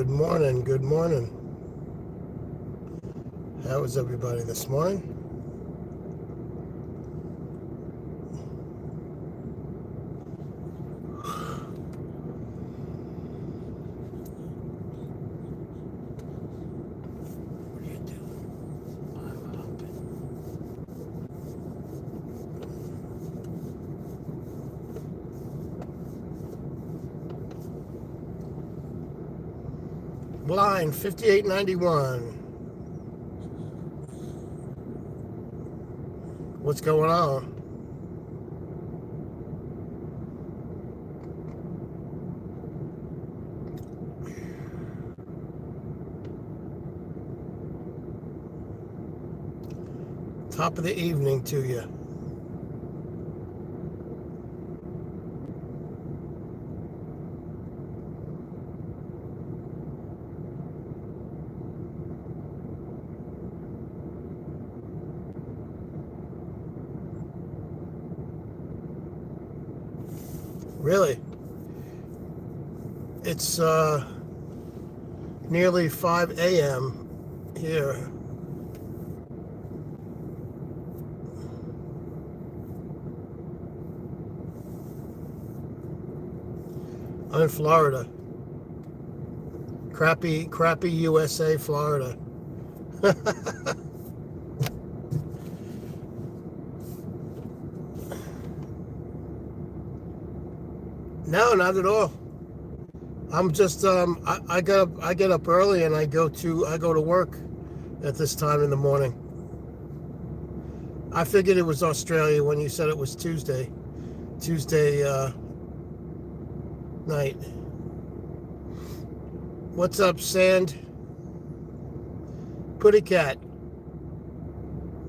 Good morning, good morning. How is everybody this morning? What are you doing? I'm helping. Blind 5891. What's going on? Top of the evening to you. Really? It's nearly 5 a.m. here. I'm in Florida. Crappy USA, Florida. No, not at all. I'm just I get up early and I go to work at this time in the morning. I figured it was Australia when you said it was Tuesday night. What's up, Sand? Putty Cat.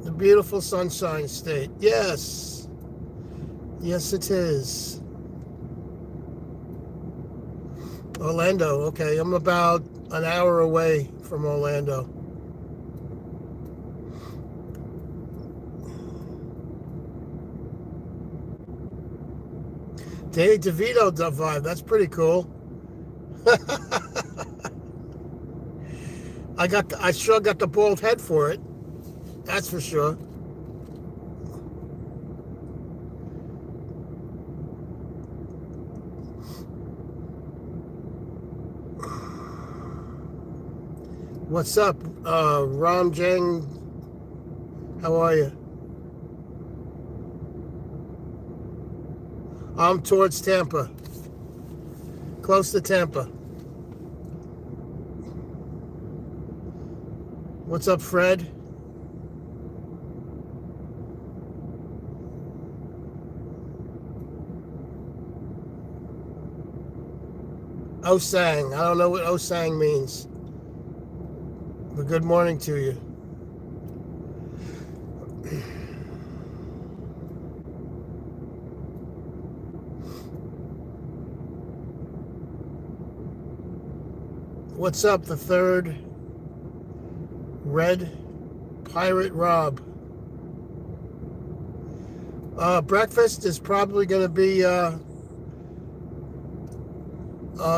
The beautiful Sunshine State. Yes. Yes, it is. Orlando. Okay, I'm about an hour away from Orlando. Danny DeVito vibe. That's pretty cool. I sure got the bald head for it. That's for sure. What's up, Ram Jang? How are you? I'm towards Tampa. Close to Tampa. What's up, Fred? Osang. I don't know what Osang means. But good morning to you. What's up, the third? Red Pirate Rob. Breakfast is probably going to be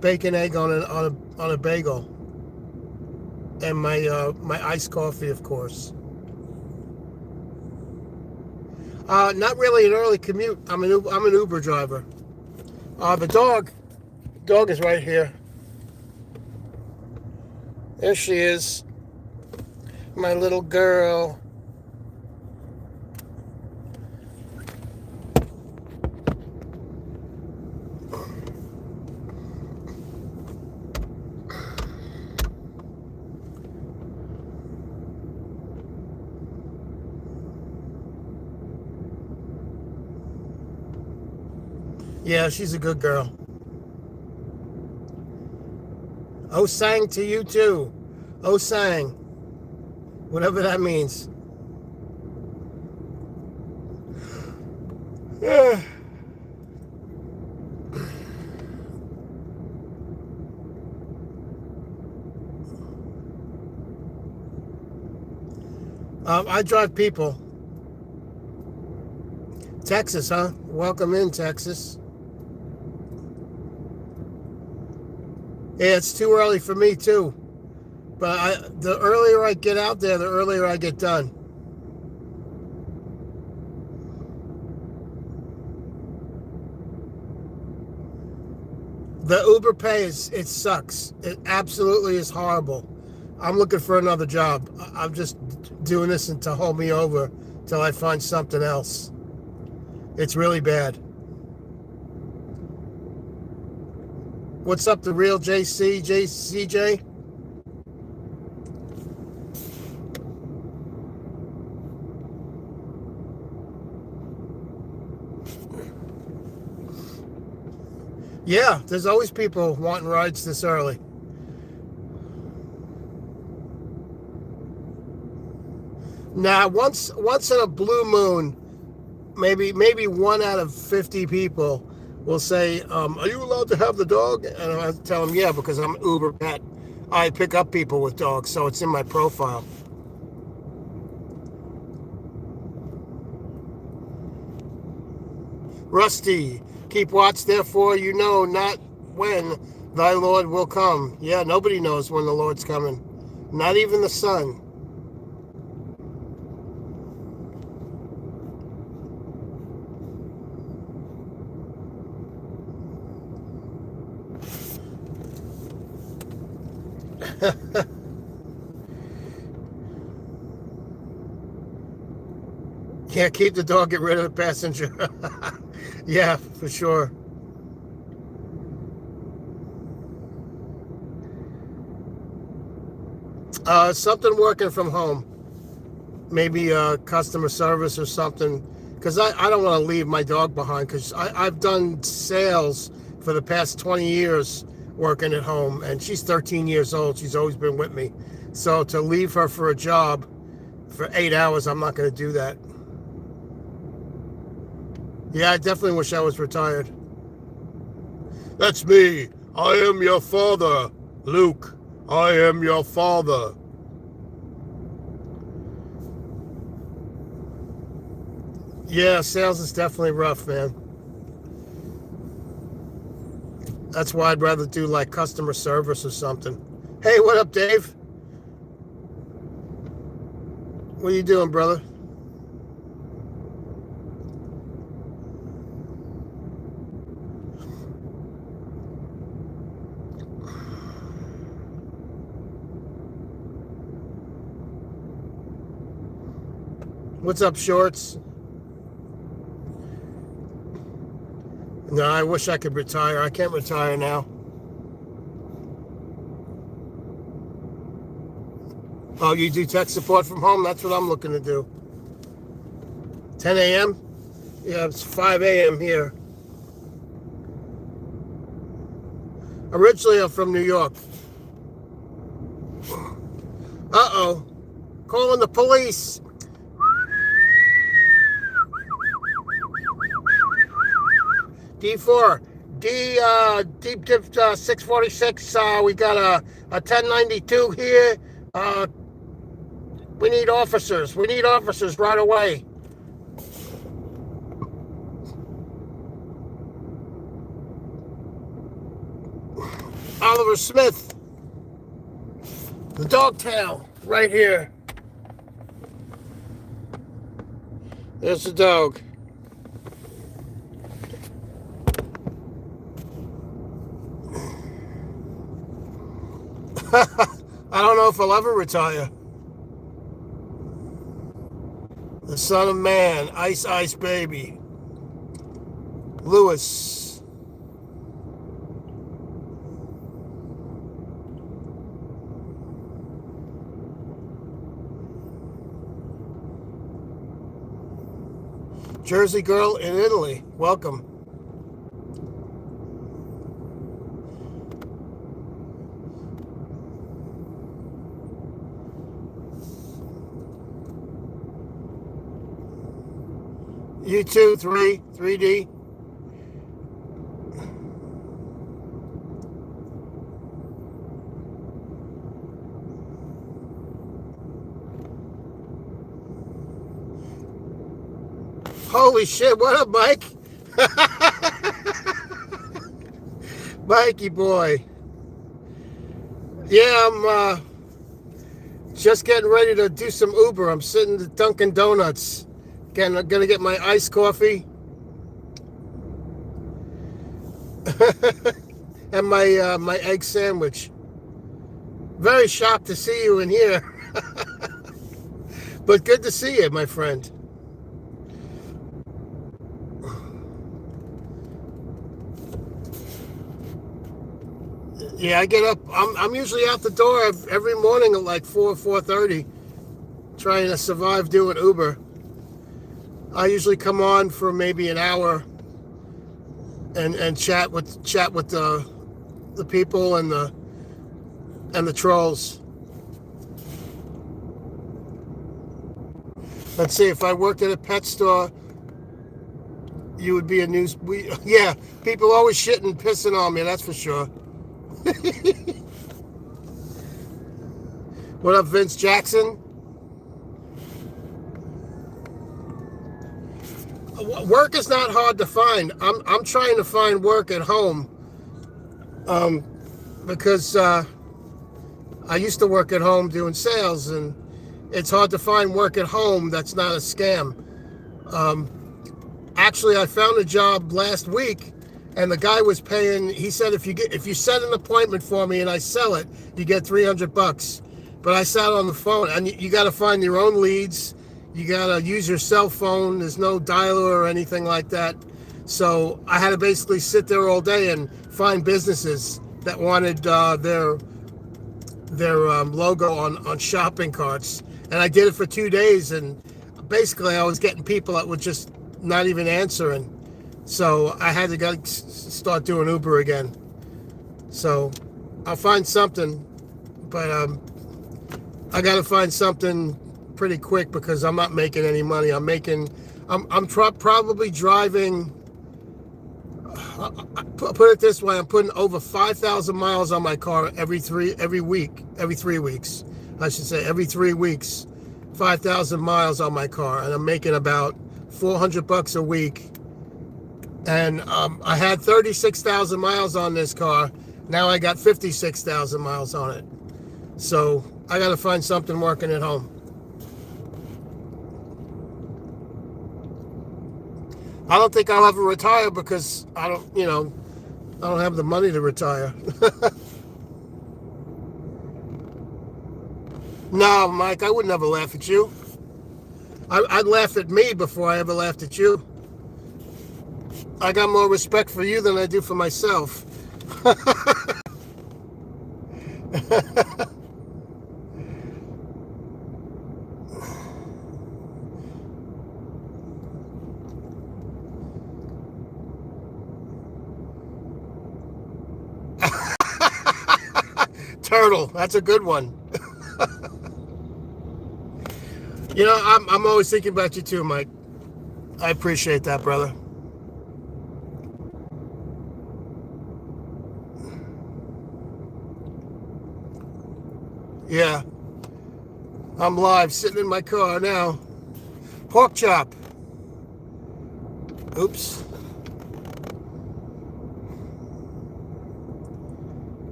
bacon egg on a bagel, and my iced coffee, of course. Not really an early commute. I'm an Uber driver. The dog is right here. There she is, my little girl. Yeah, she's a good girl. Osang to you too. Osang. Whatever that means. Yeah. I drive people. Texas, huh? Welcome in, Texas. Yeah, it's too early for me too. But the earlier I get out there, the earlier I get done. The Uber pay it sucks. It absolutely is horrible. I'm looking for another job. I'm just doing this to hold me over till I find something else. It's really bad. What's up, the real JCJ? Yeah, there's always people wanting rides this early. Now, once in a blue moon, maybe 1 out of 50 people will say, "Are you allowed to have the dog?" And I tell them, "Yeah, because I'm Uber Pet. I pick up people with dogs, so it's in my profile." Rusty, keep watch, therefore you know not when thy Lord will come. Yeah, nobody knows when the Lord's coming, not even the sun. Yeah, keep the dog, get rid of the passenger. Yeah, for sure. Something working from home. Maybe customer service or something. Because I don't want to leave my dog behind. Because I've done sales for the past 20 years working at home. And she's 13 years old. She's always been with me. So to leave her for a job for 8 hours, I'm not going to do that. Yeah, I definitely wish I was retired. That's me. I am your father, Luke. I am your father. Yeah, sales is definitely rough, man. That's why I'd rather do like customer service or something. Hey, what up, Dave? What are you doing, brother? What's up, Shorts? No, I wish I could retire. I can't retire now. Oh, you do tech support from home? That's what I'm looking to do. 10 a.m.? Yeah, it's 5 a.m. here. Originally, I'm from New York. Uh-oh. Calling the police. D4. Deep dip 646. We got a 1092 here. We need officers. We need officers right away. Oliver Smith. The dog tail. Right here. There's the dog. I don't know if I'll ever retire. The son of man, Ice Ice Baby. Lewis. Jersey girl in Italy. Welcome. You too, 3D. Holy shit, what up, Mike? Mikey boy. Yeah, I'm just getting ready to do some Uber. I'm sitting at Dunkin' Donuts. Again, I'm gonna get my iced coffee and my egg sandwich. Very shocked to see you in here, but good to see you, my friend. Yeah, I get up. I'm usually out the door every morning at like 4:30, trying to survive doing Uber. I usually come on for maybe an hour and chat with the people and the trolls. Let's see, if I worked at a pet store, you would be a news. Yeah, people always shitting and pissing on me. That's for sure. What up, Vince Jackson? Work is not hard to find. I'm trying to find work at home, because I used to work at home doing sales, and it's hard to find work at home that's not a scam. Um, Actually, I found a job last week, and the guy was paying. He said if you set an appointment for me and I sell it, you get $300. But I sat on the phone, and you got to find your own leads. You got to use your cell phone. There's no dialer or anything like that. So I had to basically sit there all day and find businesses that wanted their logo on shopping carts. And I did it for 2 days, and basically I was getting people that were just not even answering. So I had to start doing Uber again. So I'll find something, but I got to find something pretty quick because I'm not making any money. I'm probably driving. Put it this way: I'm putting over 5,000 miles on my car every 3 weeks. I should say every 3 weeks, 5,000 miles on my car, and I'm making about $400 a week. And I had 36,000 miles on this car. Now I got 56,000 miles on it. So I got to find something working at home. I don't think I'll ever retire because I don't have the money to retire. No, Mike, I would never laugh at you. I'd laugh at me before I ever laughed at you. I got more respect for you than I do for myself. Turtle, that's a good one. I'm always thinking about you too, Mike. I appreciate that, brother. Yeah, I'm live, sitting in my car now. Pork chop. Oops.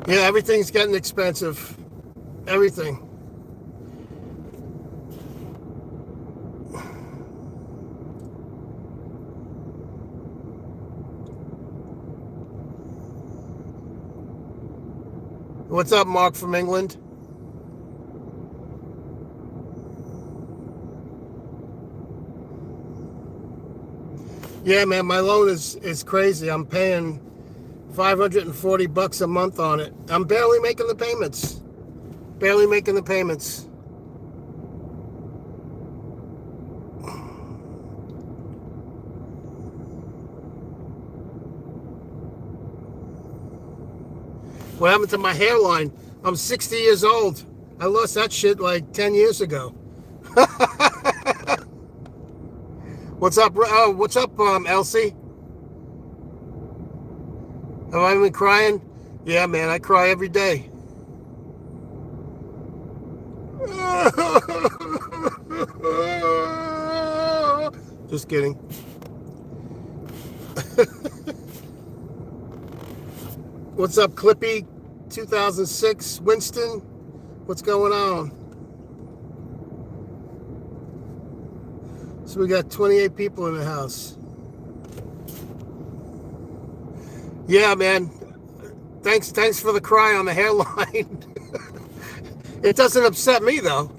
Yeah, everything's getting expensive. Everything. What's up, Mark from England? Yeah, man, my loan is crazy. I'm paying $540 a month on it. I'm barely making the payments. Barely making the payments. What happened to my hairline? I'm 60 years old. I lost that shit like 10 years ago. What's up? What's up, Elsie? Have I been crying? Yeah, man, I cry every day. Just kidding. What's up, Clippy? 2006, Winston? What's going on? So we got 28 people in the house. Yeah, man. Thanks for the cry on the hairline. It doesn't upset me, though.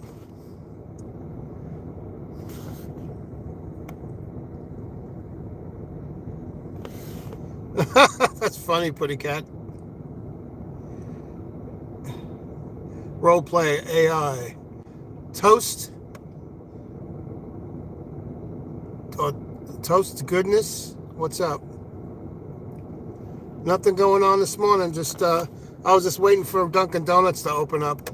That's funny, Putty Cat. Roleplay AI. Toast. Toast goodness. What's up? Nothing going on this morning. Just I was just waiting for Dunkin' Donuts to open up.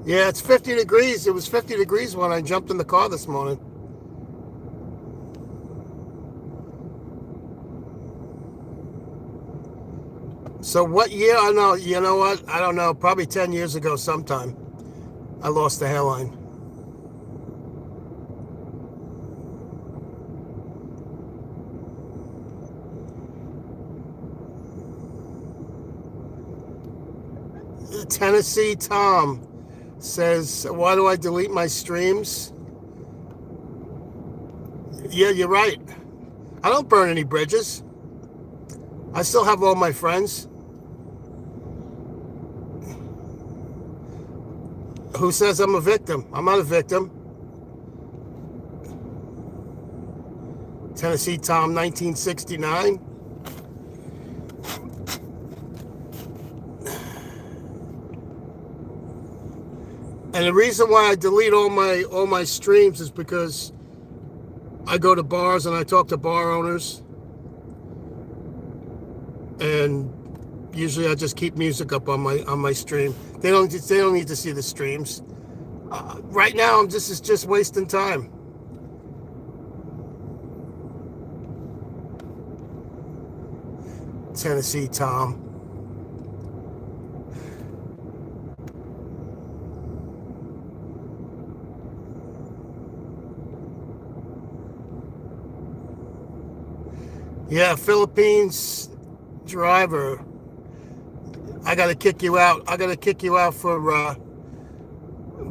Yeah, it's 50 degrees. It was 50 degrees when I jumped in the car this morning. So what year? I know. You know what? I don't know. Probably 10 years ago sometime. I lost the hairline. Tennessee Tom says, why do I delete my streams? Yeah, you're right. I don't burn any bridges. I still have all my friends. Who says I'm a victim? I'm not a victim. Tennessee Tom, 1969. And the reason why I delete all my streams is because I go to bars and I talk to bar owners, and usually I just keep music up on my stream. They don't need to see the streams. Right now, it's just wasting time. Tennessee Tom. Yeah, Philippines driver. I gotta kick you out. I gotta kick you out for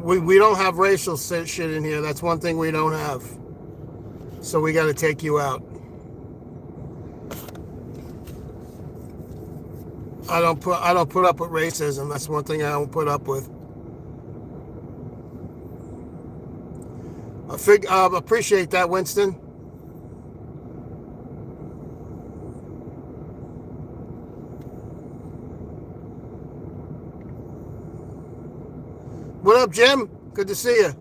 we don't have racial shit in here. That's one thing we don't have. So we gotta take you out. I don't put up with racism. That's one thing I don't put up with. I appreciate that, Winston. What up, Jim? Good to see you.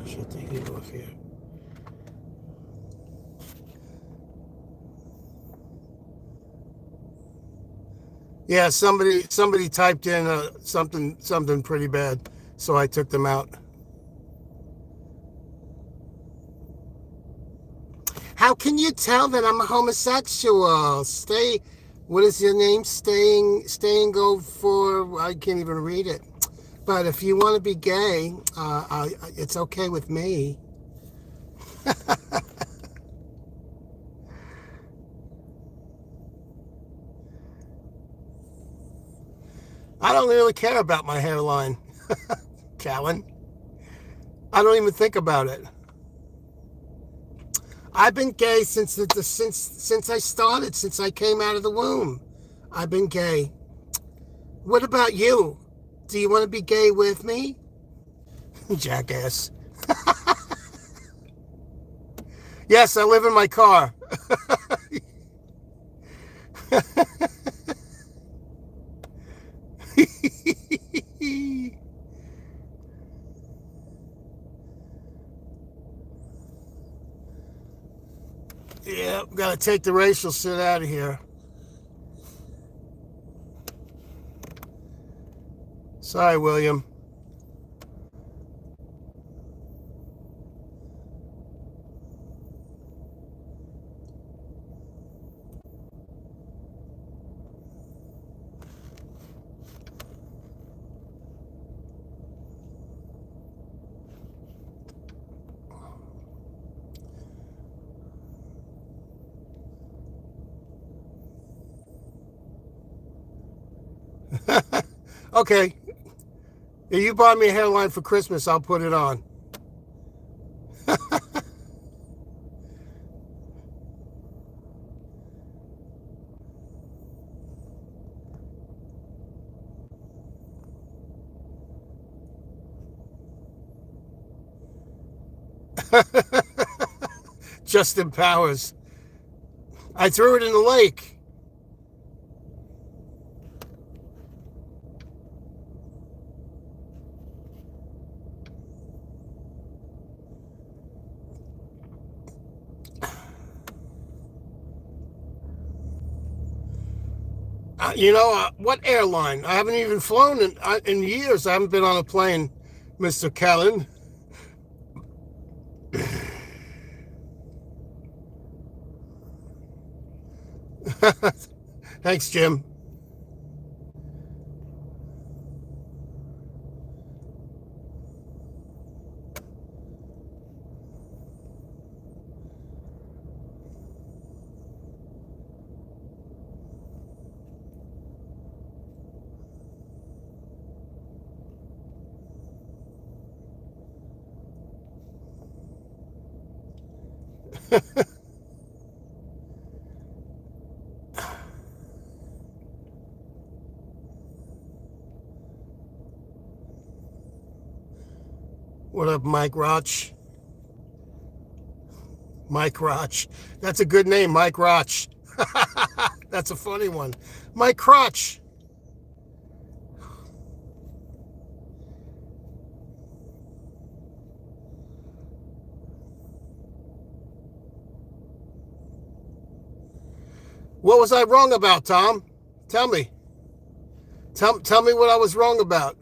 Shut the heat off here. Yeah, somebody typed in something pretty bad, so I took them out. How can you tell that I'm a homosexual? What is your name? Go for, I can't even read it. But if you want to be gay, it's okay with me. I don't really care about my hairline, Callan. I don't even think about it. I've been gay since I started, since I came out of the womb. I've been gay. What about you? Do you want to be gay with me? Jackass. Yes, I live in my car. Yeah, gotta take the racial shit out of here. Sorry, William. Okay. If you buy me a hairline for Christmas, I'll put it on. Justin Powers. I threw it in the lake. What airline? I haven't even flown in years. I haven't been on a plane, Mr. Kellen. Thanks, Jim. What up, Mike Roch? Mike Roch. That's a good name, Mike Roch. That's a funny one. Mike Crotch. What was I wrong about, Tom? Tell me. Tell me what I was wrong about.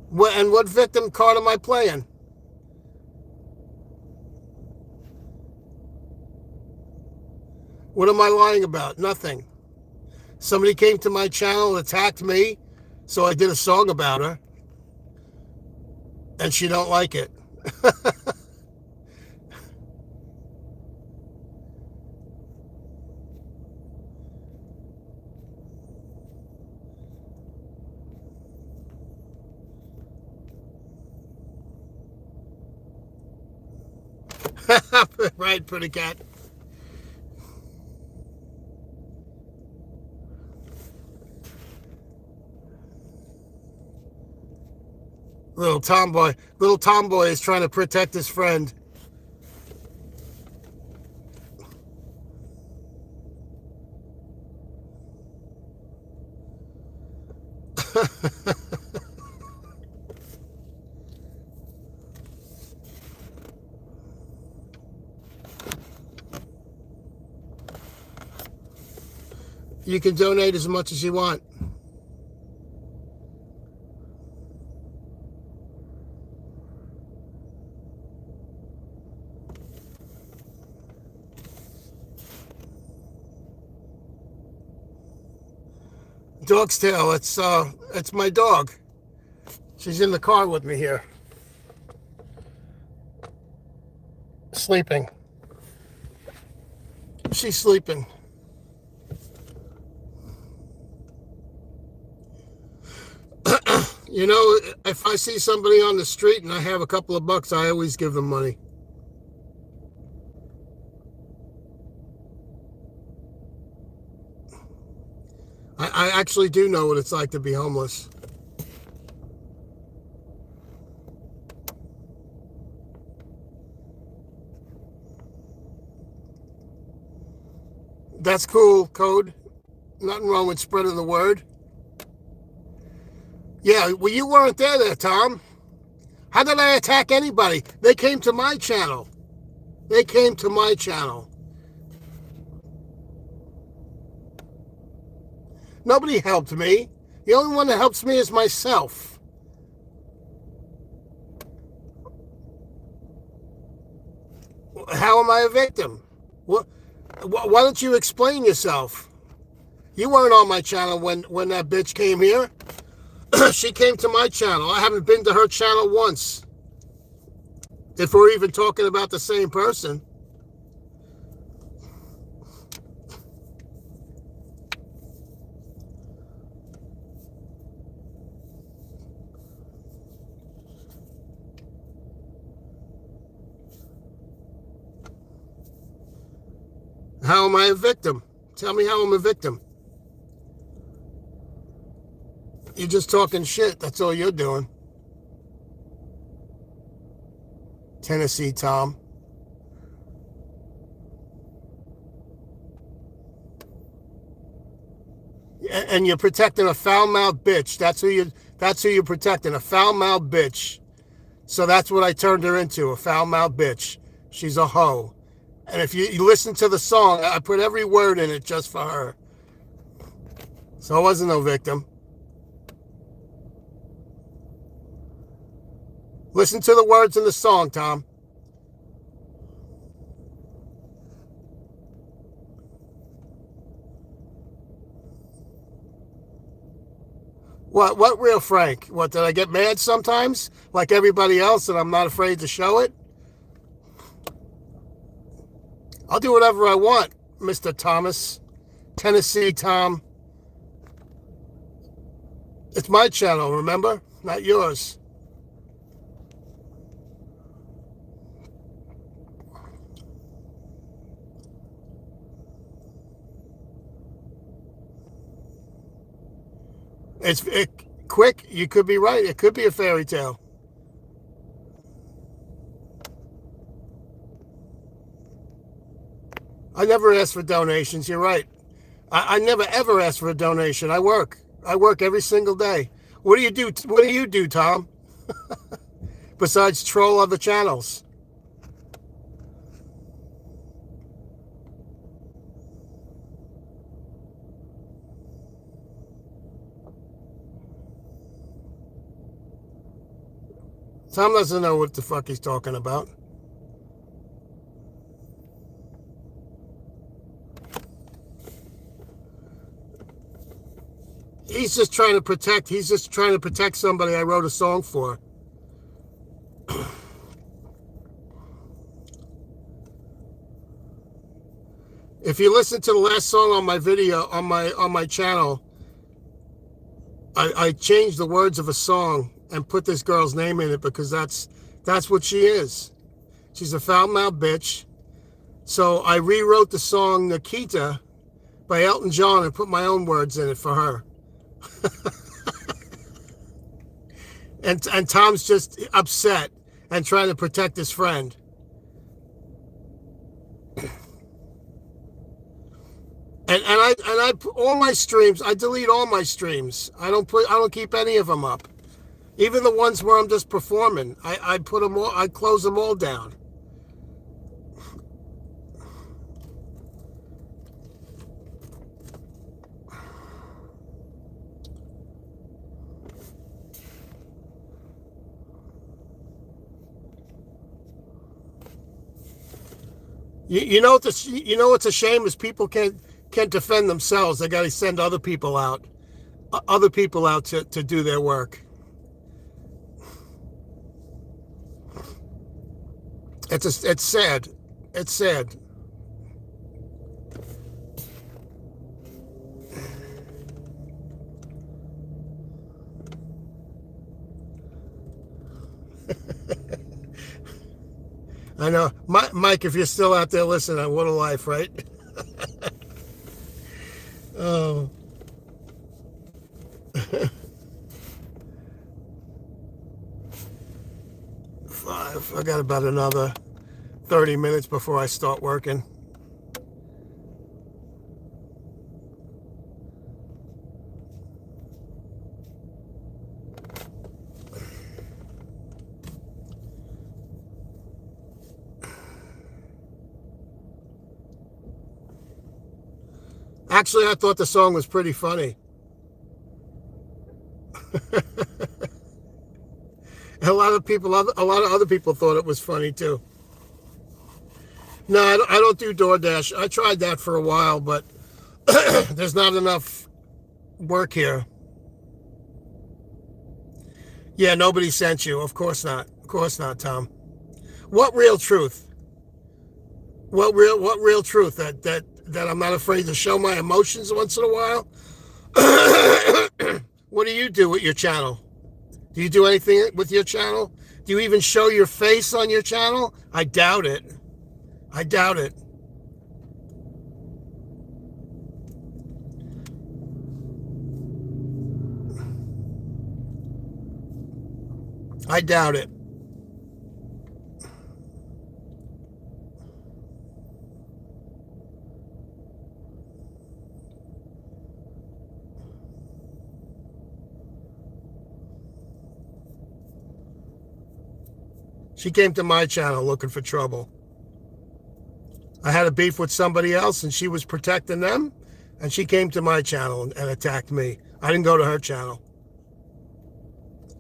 What victim card am I playing? What am I lying about? Nothing. Somebody came to my channel, attacked me, so I did a song about her, and she don't like it. Right, pretty cat. Little tomboy is trying to protect his friend. You can donate as much as you want. Dog's tail. It's my dog. She's in the car with me here. Sleeping. She's sleeping. If I see somebody on the street and I have a couple of bucks, I always give them money. I actually do know what it's like to be homeless. That's cool, Code. Nothing wrong with spreading the word. Yeah, well, you weren't there, Tom. How did I attack anybody? They came to my channel. They came to my channel. Nobody helped me. The only one that helps me is myself. How am I a victim? Why don't you explain yourself? You weren't on my channel when that bitch came here. She came to my channel. I haven't been to her channel once. If we're even talking about the same person. How am I a victim? Tell me how I'm a victim. You're just talking shit. That's all you're doing. Tennessee Tom. And you're protecting a foul-mouthed bitch. That's who you're protecting, a foul-mouthed bitch. So that's what I turned her into, a foul-mouthed bitch. She's a hoe. And if you listen to the song, I put every word in it just for her. So I wasn't no victim. Listen to the words in the song, Tom. What real Frank? What, did I get mad sometimes? Like everybody else and I'm not afraid to show it? I'll do whatever I want, Mr. Thomas. Tennessee Tom. It's my channel, remember? Not yours. It's quick. You could be right. It could be a fairy tale. I never ask for donations. You're right. I never ever ask for a donation. I work every single day. What do you do? What do you do, Tom? Besides troll other channels. Tom doesn't know what the fuck he's talking about. He's just trying to protect somebody I wrote a song for. If you listen to the last song on my video on my channel, I changed the words of a song and put this girl's name in it because that's what she is. She's a foul-mouthed bitch. So I rewrote the song Nikita by Elton John and put my own words in it for her. and Tom's just upset and trying to protect his friend. And I all my streams, I delete all my streams. I don't keep any of them up. Even the ones where I'm just performing, I put them all, I close them all down. You know what's a shame is people can't defend themselves. They got to send other people out to do their work. It's sad. It's sad. I know. Mike, if you're still out there listening, what a life, right? Oh. 5. I got about another 30 minutes before I start working. Actually, I thought the song was pretty funny. And a lot of other people thought it was funny too. No, I don't do DoorDash. I tried that for a while, but there's not enough work here. Yeah, nobody sent you. Of course not. Of course not, Tom. What real truth? What real truth? That I'm not afraid to show my emotions once in a while? What do you do with your channel? Do you do anything with your channel? Do you even show your face on your channel? I doubt it. I doubt it. I doubt it. She came to my channel looking for trouble. I had a beef with somebody else and she was protecting them, and she came to my channel and attacked me. I didn't go to her channel.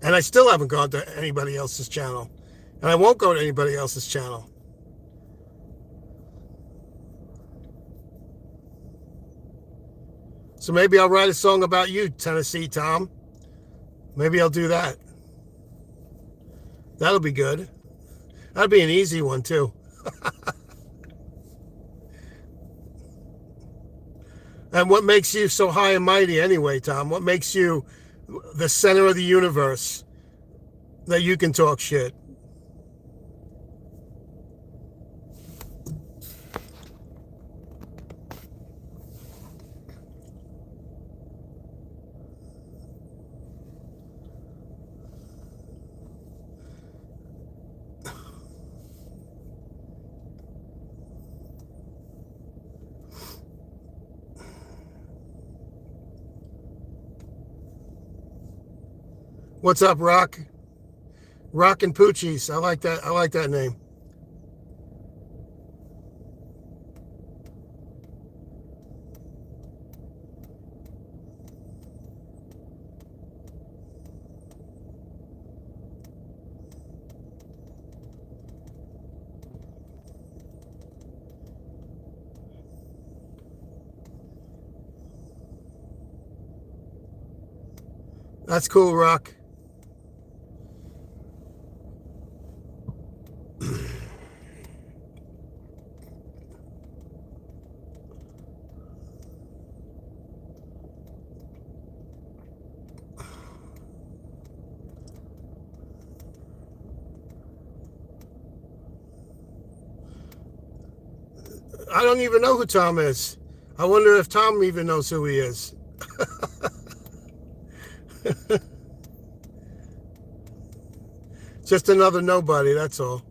And I still haven't gone to anybody else's channel. And I won't go to anybody else's channel. So maybe I'll write a song about you, Tennessee Tom. Maybe I'll do that. That'll be good. That'll be an easy one, too. And what makes you so high and mighty anyway, Tom? What makes you the center of the universe that you can talk shit? What's up, Rock? Rock and Poochies. I like that. I like that name. That's cool, Rock. I don't even know who Tom is. I wonder if Tom even knows who he is. Just another nobody, that's all.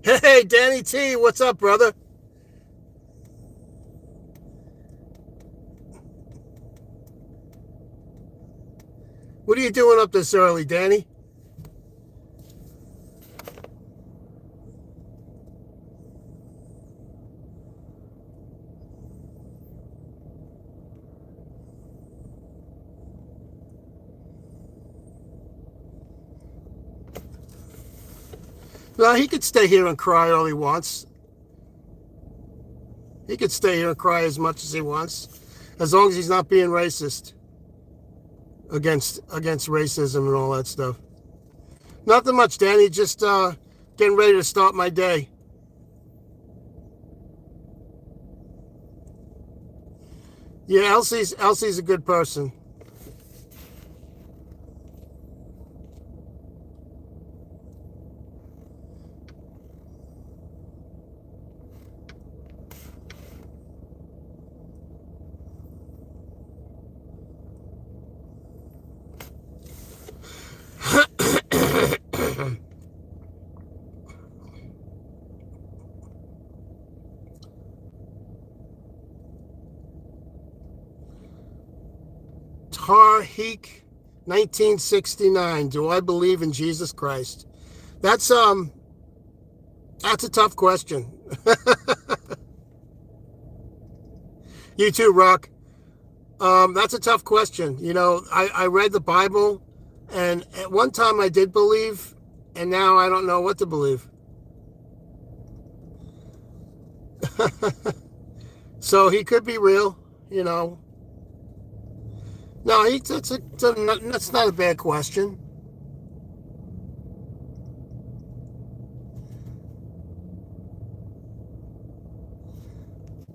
Hey, Danny T, what's up, brother? What are you doing up this early, Danny? No, he could stay here and cry all he wants. He could stay here and cry as much as he wants, as long as he's not being racist against racism and all that stuff. Nothing much, Danny. Just getting ready to start my day. Yeah, Elsie's a good person. Tarhik 1969. Do I believe in Jesus Christ? That's a tough question. You too, Rock. That's a tough question. You know, I read the Bible, and at one time I did believe, and now I don't know what to believe. So he could be real, you know. No, that's not a bad question.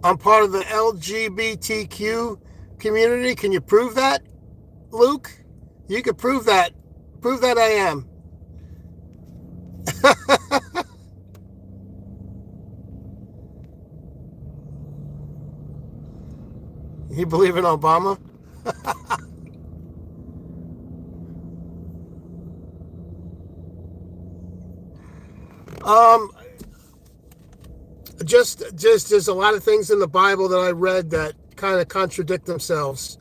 I'm part of the LGBTQ community, can you prove that, Luke? You could prove that. Prove that I am. You believe in Obama? Um, just there's a lot of things in the Bible that I read that kind of contradict themselves.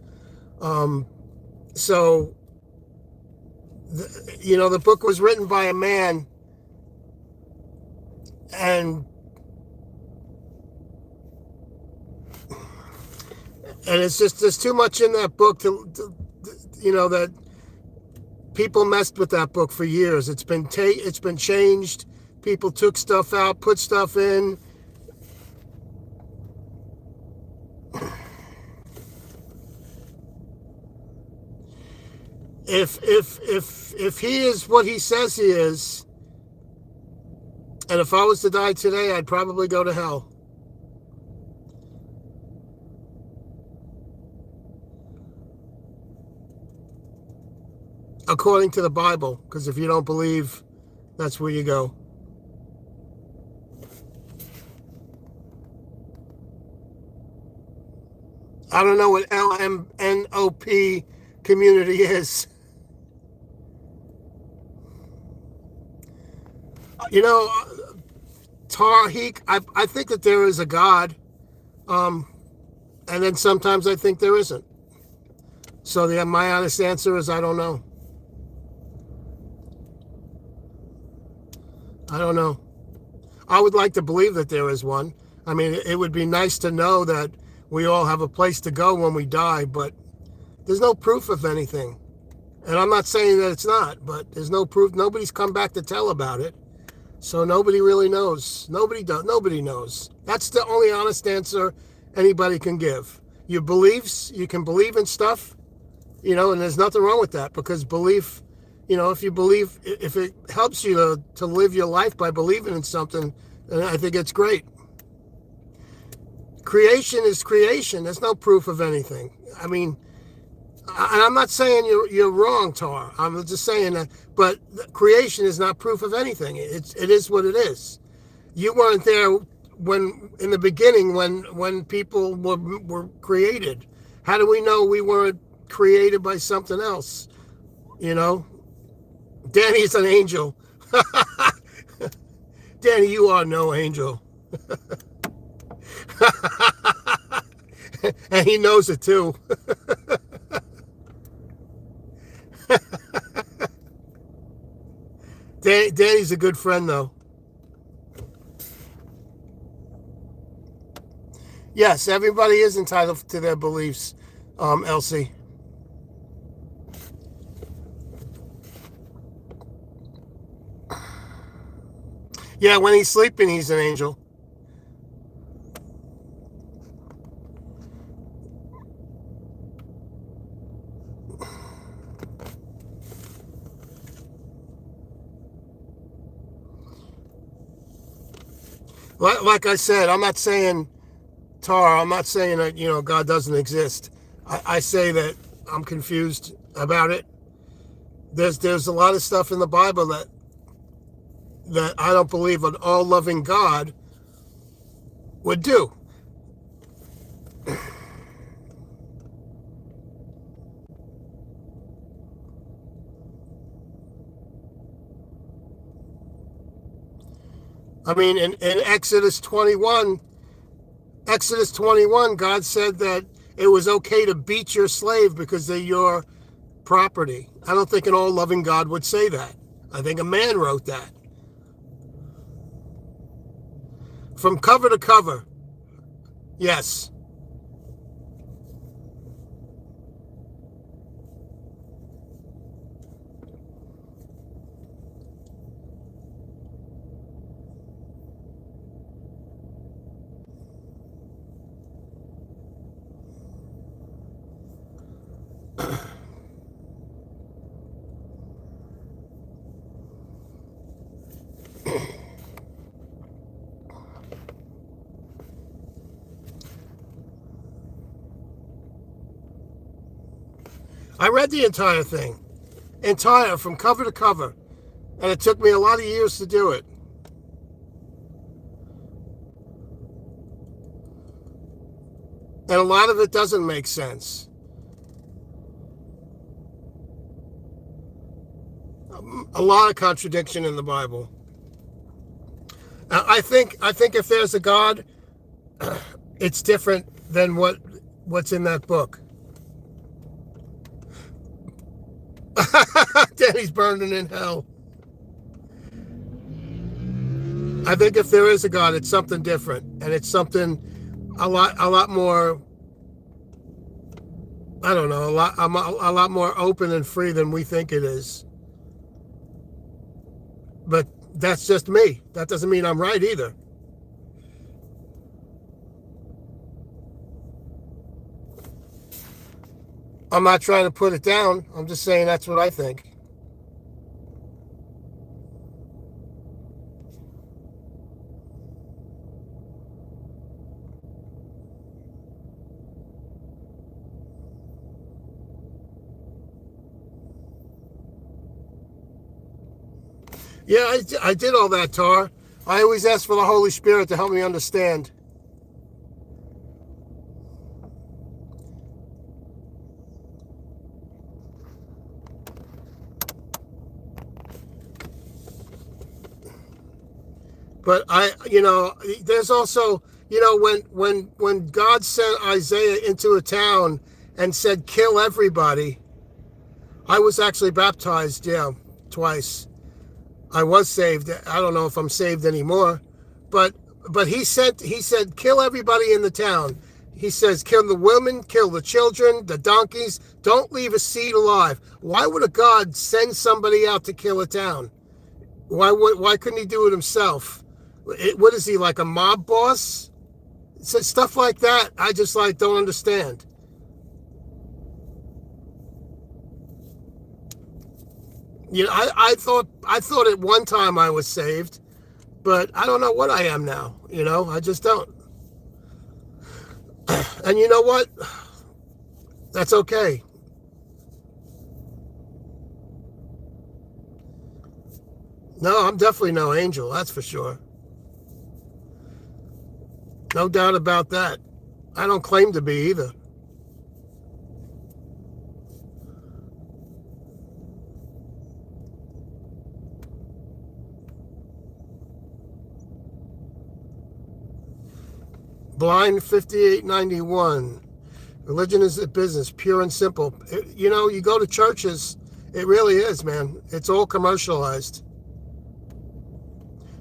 So, the book was written by a man, and it's just there's too much in that book that people messed with that book for years. It's been changed. People took stuff out, put stuff in. If he is what he says he is, and if I was to die today, I'd probably go to hell. According to the Bible, because if you don't believe, that's where you go. I don't know what LMNOP community is. Tarhik, I think that there is a God, and then sometimes I think there isn't. So my honest answer is I don't know. I don't know. I would like to believe that there is one. I mean, it would be nice to know that we all have a place to go when we die, but there's no proof of anything. And I'm not saying that it's not, but there's no proof. Nobody's come back to tell about it. So nobody really knows. Nobody knows. That's the only honest answer anybody can give. Your beliefs, you can believe in stuff, and there's nothing wrong with that, because belief, if you believe, if it helps you to live your life by believing in something, then I think it's great. Creation is creation. There's no proof of anything. I mean, and I'm not saying you're wrong, Tar. I'm just saying that, but creation is not proof of anything. It is what it is. You weren't there when in the beginning when people were created. How do we know we weren't created by something else? Danny's an angel. Danny, you are no angel. And he knows it too. Danny's a good friend, though. Yes, everybody is entitled to their beliefs, Elsie. Yeah, when he's sleeping, he's an angel. Like I said, I'm not saying, Tar, I'm not saying that, God doesn't exist. I say that I'm confused about it. There's a lot of stuff in the Bible that I don't believe an all-loving God would do. I mean, in Exodus 21, God said that it was okay to beat your slave because they're your property. I don't think an all-loving God would say that. I think a man wrote that. From cover to cover. Yes. I read the entire thing, entire from cover to cover, and it took me a lot of years to do it. And a lot of it doesn't make sense. A lot of contradiction in the Bible. I think if there's a God, it's different than what's in that book. Danny's burning in hell. I think if there is a God, it's something different, and it's something a lot more. I don't know, a lot more open and free than we think it is. But that's just me. That doesn't mean I'm right either. I'm not trying to put it down. I'm just saying that's what I think. Yeah, I did all that, Tar. I always ask for the Holy Spirit to help me understand. But there's also, when God sent Isaiah into a town and said, kill everybody, I was actually baptized, twice. I was saved. I don't know if I'm saved anymore, but he said, kill everybody in the town. He says, kill the women, kill the children, the donkeys, don't leave a seed alive. Why would a God send somebody out to kill a town? Why couldn't he do it himself? What is he, like a mob boss? So stuff like that, I just don't understand. I thought at one time I was saved, but I don't know what I am now. I just don't. And you know what? That's okay. No, I'm definitely no angel, that's for sure. No doubt about that. I don't claim to be either. Blind 5891. Religion is a business, pure and simple. You go to churches, it really is, man. It's all commercialized.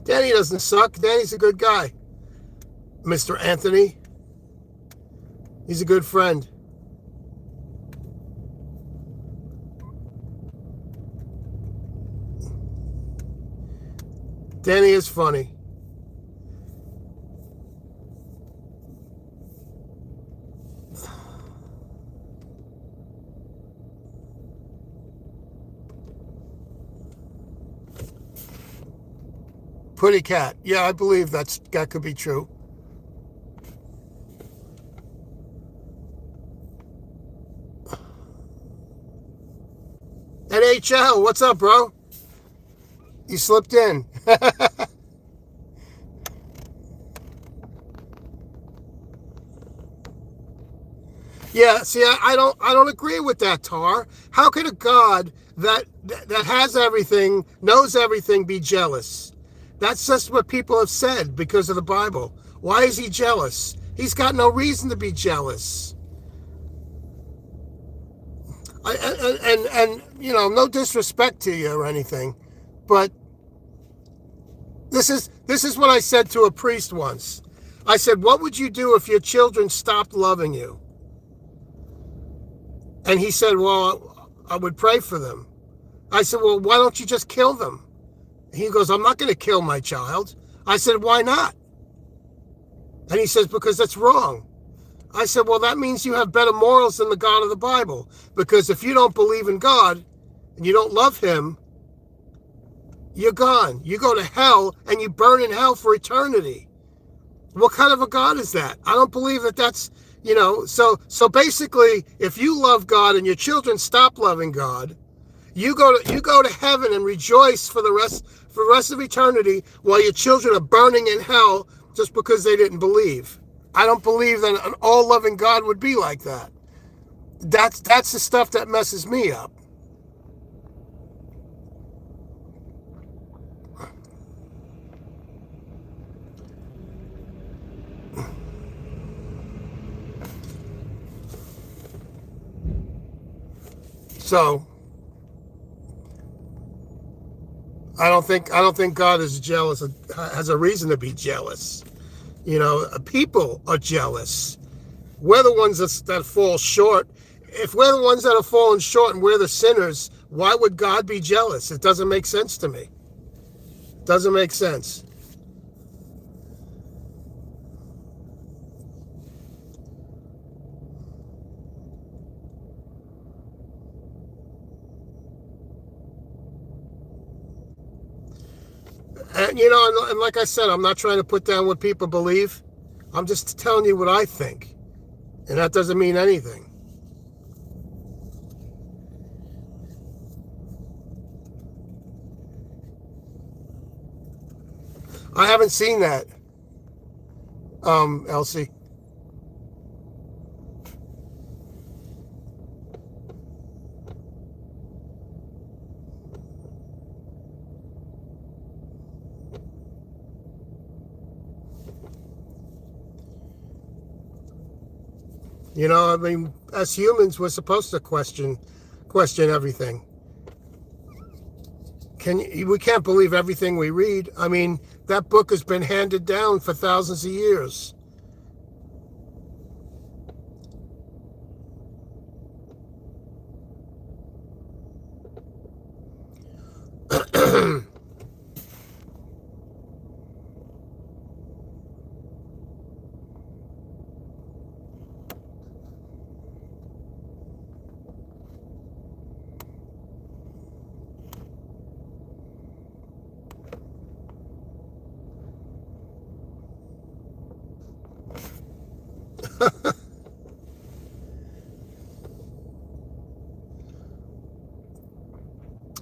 Danny doesn't suck. Danny's a good guy. Mr. Anthony. He's a good friend. Danny is funny. Pretty cat. Yeah, I believe that could be true. NHL, what's up, bro? You slipped in. Yeah, see, I don't agree with that, Tar. How could a God that has everything, knows everything, be jealous? That's just what people have said because of the Bible. Why is he jealous? He's got no reason to be jealous. And no disrespect to you or anything, but this is what I said to a priest once. I said, what would you do if your children stopped loving you? And he said, well, I would pray for them. I said, well, why don't you just kill them? He goes, I'm not going to kill my child. I said, why not? And he says, because that's wrong. I said, well, that means you have better morals than the God of the Bible. Because if you don't believe in God and you don't love him, you're gone. You go to hell and you burn in hell for eternity. What kind of a God is that? I don't believe that's, So basically, if you love God and your children stop loving God, you go to heaven and rejoice for the rest of eternity while your children are burning in hell just because they didn't believe. I don't believe that an all-loving God would be like that. That's the stuff that messes me up. So I don't think God is jealous, has a reason to be jealous. People are jealous. We're the ones that fall short. If we're the ones that are falling short and we're the sinners, why would God be jealous? It doesn't make sense to me. It doesn't make sense. And like I said, I'm not trying to put down what people believe. I'm just telling you what I think. And that doesn't mean anything. I haven't seen that, Elsie. I mean, as humans, we're supposed to question everything. We can't believe everything we read. I mean, that book has been handed down for thousands of years.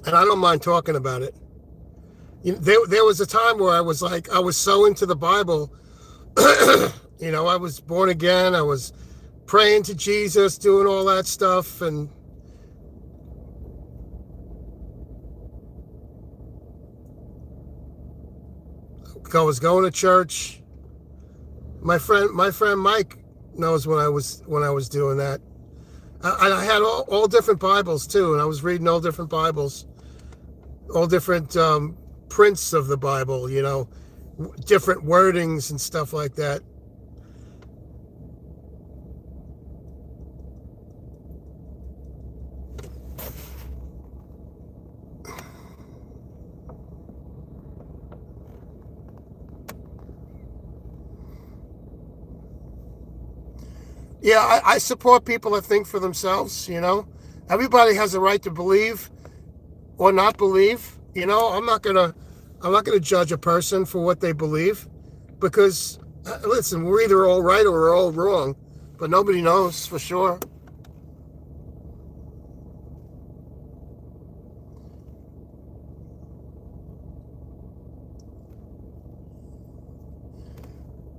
And I don't mind talking about it. There was a time where I was so into the Bible. I was born again. I was praying to Jesus, doing all that stuff, and I was going to church. My friend Mike knows when I was doing that. I had all different Bibles too, and I was reading all different Bibles, all different prints of the Bible, different wordings and stuff like that. Yeah, I support people that think for themselves, Everybody has a right to believe or not believe. I'm not gonna judge a person for what they believe, because listen, we're either all right or we're all wrong, but nobody knows for sure.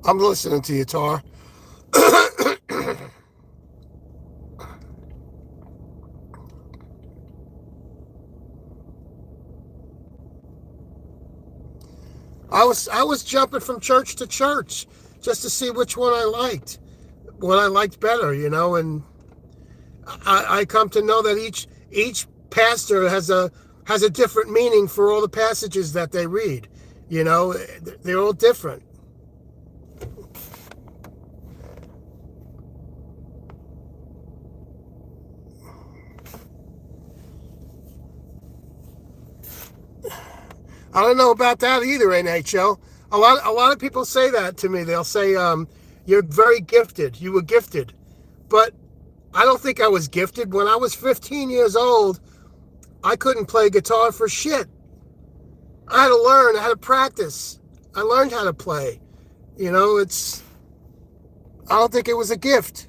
I'm listening to you, Tar. I was jumping from church to church just to see which one what I liked better, and I come to know that each pastor has a different meaning for all the passages that they read. They're all different. I don't know about that either, NHL. A lot of people say that to me. They'll say, "You're very gifted. You were gifted," but I don't think I was gifted. When I was 15 years old, I couldn't play guitar for shit. I had to learn. I had to practice. I learned how to play. It's. I don't think it was a gift.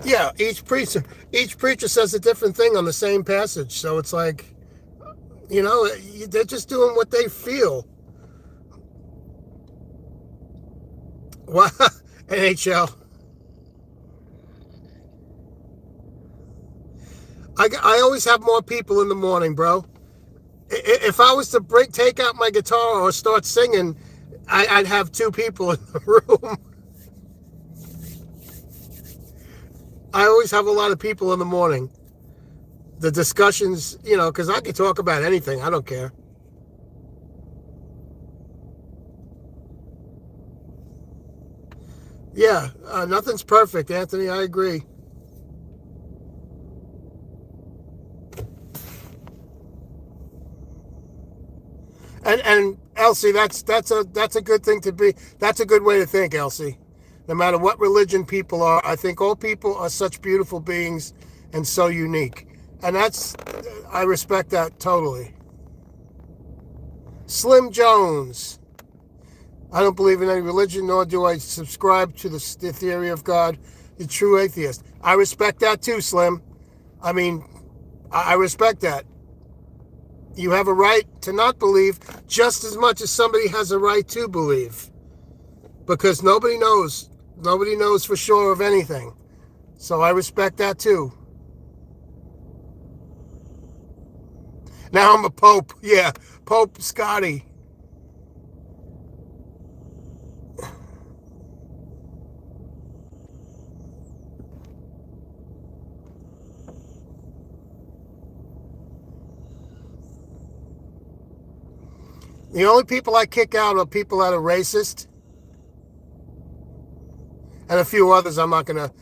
Yeah, each preacher says a different thing on the same passage. So it's like, they're just doing what they feel. Well, NHL. I always have more people in the morning, bro. If I was to take out my guitar or start singing, I'd have two people in the room. I always have a lot of people in the morning. The discussions, because I can talk about anything. I don't care. Yeah, nothing's perfect, Anthony. I agree. And Elsie, that's a good thing to be. That's a good way to think, Elsie. No matter what religion people are, I think all people are such beautiful beings and so unique. And I respect that totally. Slim Jones. I don't believe in any religion, nor do I subscribe to the theory of God, the true atheist. I respect that too, Slim. I mean, I respect that. You have a right to not believe just as much as somebody has a right to believe. Because nobody knows. Nobody knows for sure of anything. So I respect that too. Now I'm a Pope. Yeah, Pope Scotty. The only people I kick out are people that are racist, and a few others I'm not gonna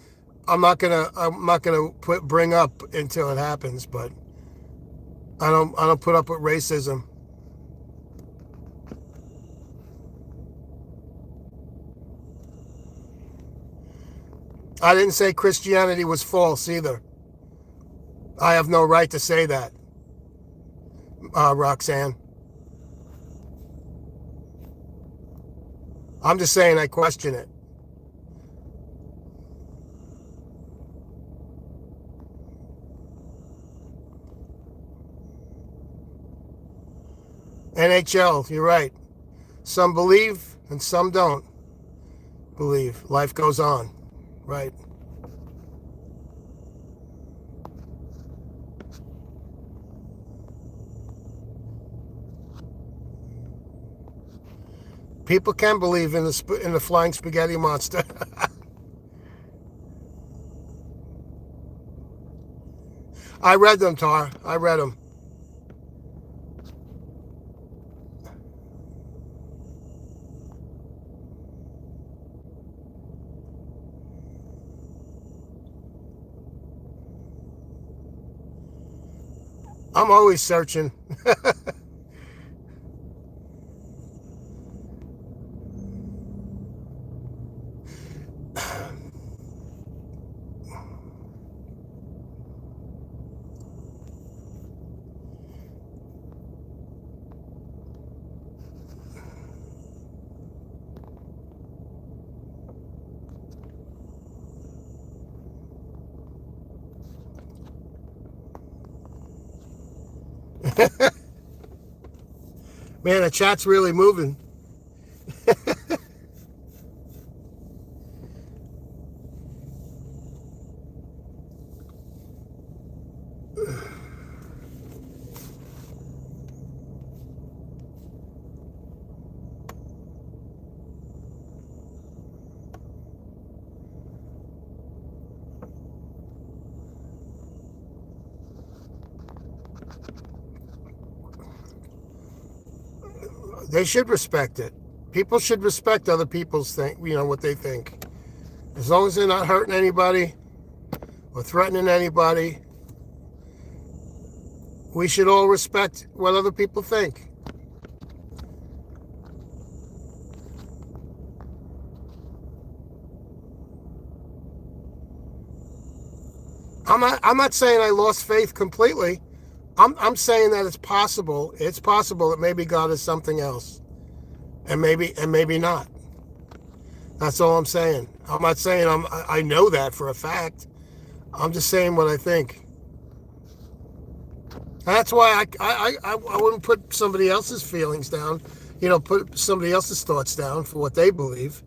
bring up until it happens. But I don't put up with racism. I didn't say Christianity was false either. I have no right to say that, Roxanne. I'm just saying I question it. NHL, you're right. Some believe and some don't believe. Life goes on. Right. People can believe in the flying spaghetti monster. I read them, Tar. I read them. I'm always searching. Man, the chat's really moving. They should respect it. People should respect other people's what they think. As long as they're not hurting anybody or threatening anybody, we should all respect what other people think. I'm not saying I lost faith completely. I'm saying that it's possible. It's possible that maybe God is something else. And maybe not. That's all I'm saying. I'm not saying I know that for a fact. I'm just saying what I think. That's why I wouldn't put somebody else's feelings down, put somebody else's thoughts down for what they believe.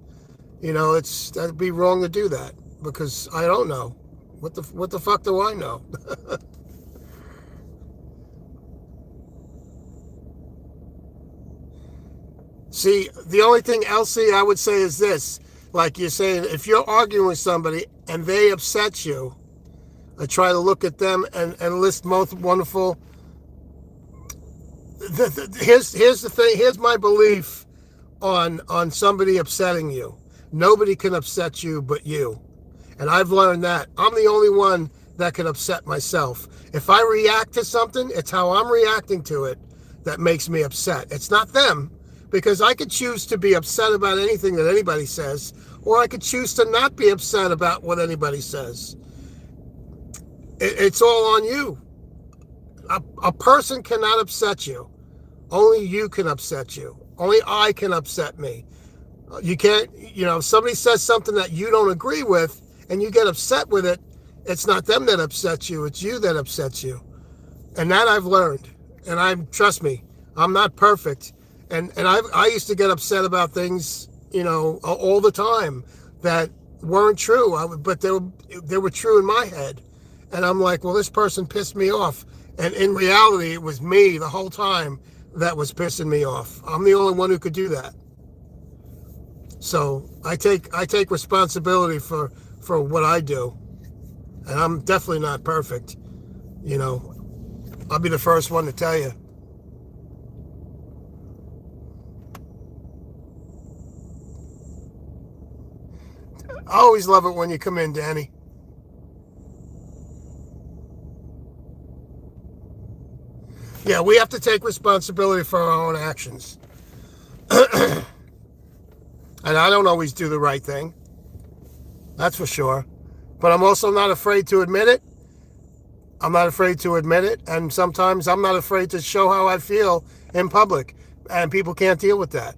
That'd be wrong to do that because I don't know. What the fuck do I know? See, the only thing, Elsie, I would say is this. Like you're saying, if you're arguing with somebody and they upset you, I try to look at them and list most wonderful. Here's the thing. Here's my belief on somebody upsetting you. Nobody can upset you but you. And I've learned that. I'm the only one that can upset myself. If I react to something, it's how I'm reacting to it that makes me upset. It's not them. Because I could choose to be upset about anything that anybody says, or I could choose to not be upset about what anybody says. It's all on you. A person cannot upset you. Only you can upset you. Only I can upset me. You can't, if somebody says something that you don't agree with and you get upset with it, it's not them that upsets you, it's you that upsets you. And that I've learned. And trust me, I'm not perfect. And I used to get upset about things, all the time that weren't true, but they were true in my head. And I'm like, well, this person pissed me off. And in reality, it was me the whole time that was pissing me off. I'm the only one who could do that. So I take responsibility for what I do. And I'm definitely not perfect. I'll be the first one to tell you. I always love it when you come in, Danny. Yeah, we have to take responsibility for our own actions. And I don't always do the right thing. That's for sure. But I'm also not afraid to admit it. I'm not afraid to admit it. And sometimes I'm not afraid to show how I feel in public. And people can't deal with that.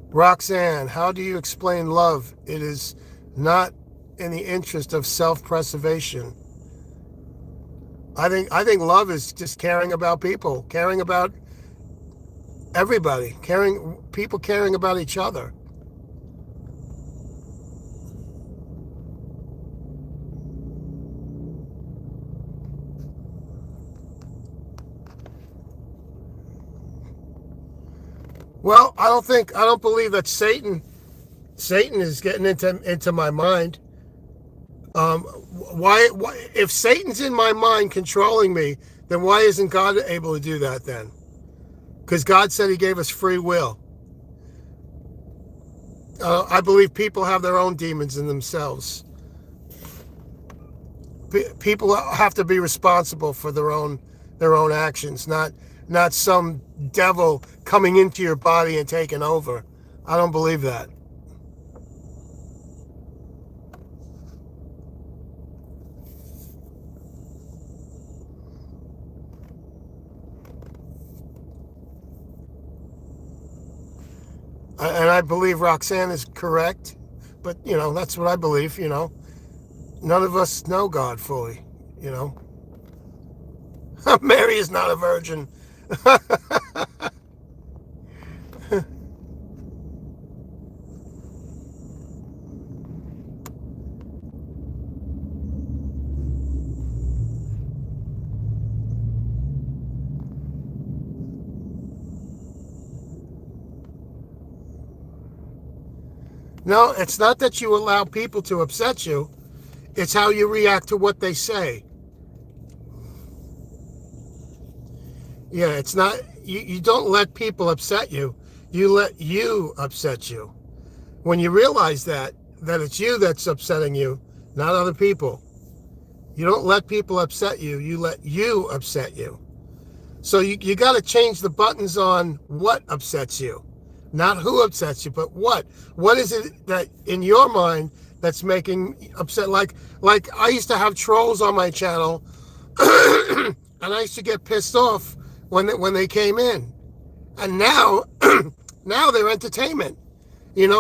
Roxanne, how do you explain love? It is not in the interest of self-preservation. I think love is just caring about people, caring about everybody, caring about each other. Well, I don't believe that Satan is getting into my mind. Why if Satan's in my mind controlling me, then why isn't God able to do that then? Because God said he gave us free will. I believe people have their own demons in themselves. People have to be responsible for their own actions, not some devil coming into your body and taking over. I don't believe that. And I believe Roxanne is correct, but that's what I believe. None of us know God fully. Mary is not a virgin. No, it's not that you allow people to upset you. It's how you react to what they say. Yeah, it's not, you don't let people upset you. You let you upset you. When you realize that it's you that's upsetting you, not other people. You don't let people upset you. You let you upset you. So you got to change the buttons on what upsets you. Not who upsets you, but what. What is it that in your mind that's making upset? Like I used to have trolls on my channel, and I used to get pissed off when they came in. And now Now they're entertainment.